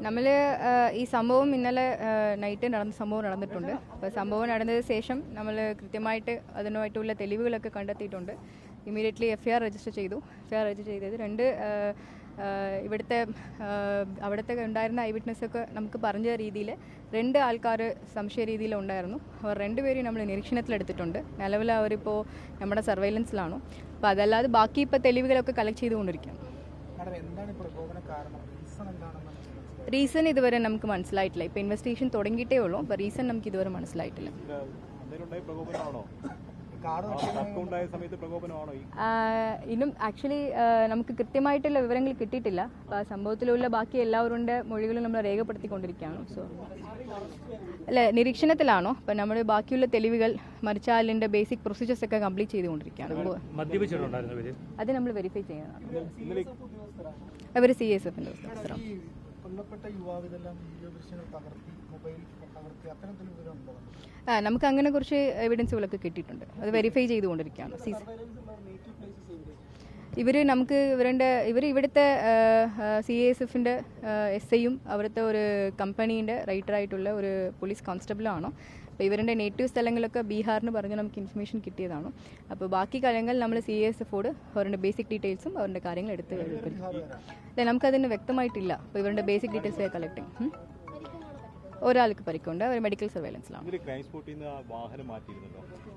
നമ്മൾ ഈ സംഭവം ഇന്നലെ നൈറ്റ് സംഭവം നടന്നിട്ടുണ്ട്. അപ്പോൾ സംഭവം നടന്നതിന് ശേഷം നമ്മൾ കൃത്യമായിട്ട് അതിനായിട്ടുള്ള തെളിവുകളൊക്കെ കണ്ടെത്തിയിട്ടുണ്ട്. ഇമ്മീഡിയറ്റ്ലി FIR രജിസ്റ്റർ ചെയ്തു. FIR രജിസ്റ്റർ ചെയ്തത് അവിടുത്തെ ഉണ്ടായിരുന്ന ഐ വിറ്റ്നസ്സൊക്കെ നമുക്ക് പറഞ്ഞ രീതിയിൽ 2 ആൾക്കാർ സംശയ രീതിയിൽ ഉണ്ടായിരുന്നു. അവർ 2 പേരെയും നമ്മൾ നിരീക്ഷണത്തിലെടുത്തിട്ടുണ്ട്. നിലവിൽ അവരിപ്പോൾ നമ്മുടെ സർവൈലൻസിലാണ്. അപ്പോൾ അതല്ലാതെ ബാക്കി ഇപ്പോൾ തെളിവുകളൊക്കെ കളക്ട് ചെയ്തുകൊണ്ടിരിക്കുകയാണ്. റീസൺ ഇതുവരെ നമുക്ക് മനസ്സിലായിട്ടില്ല. ഇപ്പോൾ ഇൻവെസ്റ്റിഗേഷൻ തുടങ്ങിയിട്ടേ ഉള്ളൂ. അപ്പോൾ റീസൺ നമുക്ക് ഇതുവരെ മനസ്സിലായിട്ടില്ല. ഇന്നും ആക്ച്വലി നമുക്ക് കൃത്യമായിട്ടുള്ള വിവരങ്ങൾ കിട്ടിയിട്ടില്ല. അപ്പോൾ ആ സംഭവത്തിലുള്ള ബാക്കി എല്ലാവരുടെ മൊഴികളും നമ്മൾ രേഖപ്പെടുത്തിക്കൊണ്ടിരിക്കുകയാണ്. സോ അല്ല, നിരീക്ഷണത്തിലാണോ? അപ്പം നമ്മുടെ ബാക്കിയുള്ള തെളിവുകൾ മരിച്ചാലിൻ്റെ ബേസിക് പ്രൊസീജിയേഴ്സ് ഒക്കെ കംപ്ലീറ്റ് ചെയ്തുകൊണ്ടിരിക്കുകയാണ്. അത് നമ്മൾ വെരിഫൈ ചെയ്യുന്നതാണ്. അവർ CSFൻ്റെ ഓഫീസറാണ്. നമുക്ക് അങ്ങനെ കുറച്ച് എവിഡൻസുകളൊക്കെ കിട്ടിയിട്ടുണ്ട്. അത് വെരിഫൈ ചെയ്തുകൊണ്ടിരിക്കുകയാണ്. ഇവിടുത്തെ CSFൻ്റെ SIയും അവിടുത്തെ ഒരു കമ്പനീൻ്റെ റൈറ്ററായിട്ടുള്ള ഒരു പോലീസ് കോൺസ്റ്റബിളാണ്. അപ്പോൾ ഇവരുടെ നേറ്റീവ് സ്ഥലങ്ങളൊക്കെ ബീഹാറിന് പറഞ്ഞ് നമുക്ക് ഇൻഫർമേഷൻ കിട്ടിയതാണ്. അപ്പോൾ ബാക്കി കാര്യങ്ങൾ നമ്മൾ CSFോട് അവരുടെ ബേസിക് ഡീറ്റെയിൽസും അവരുടെ കാര്യങ്ങൾ എടുത്ത് അല്ലെ, നമുക്കതിന് വ്യക്തമായിട്ടില്ല. അപ്പോൾ ഇവരുടെ ബേസിക് ഡീറ്റെയിൽസ് കളക്ടിങ്. ഒരാൾക്ക് പരിക്കുണ്ട്. അവർ മെഡിക്കൽ സർവൈലൻസിലാണ്.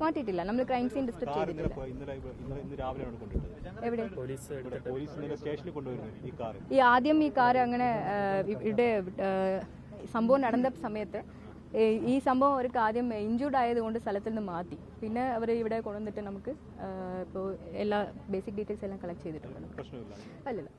മാറ്റിയിട്ടില്ല. നമ്മൾ ക്രൈം സീൻ ഡിസ്ട്രിക്ട് ചെയ്തിട്ടില്ല. എവിടെ ആദ്യം ഈ കാർ അങ്ങനെ ഇവിടെ സംഭവം നടന്ന സമയത്ത് ഈ സംഭവം അവർക്ക് ആദ്യം ഇഞ്ചൂർഡ് ആയതുകൊണ്ട് സ്ഥലത്തിൽ നിന്ന് മാറ്റി. പിന്നെ അവർ ഇവിടെ കൊണ്ടുവന്നിട്ട് നമുക്ക് ഇപ്പോൾ എല്ലാ ബേസിക് ഡീറ്റെയിൽസ് എല്ലാം കളക്ട് ചെയ്തിട്ടുണ്ട്. അല്ലല്ല.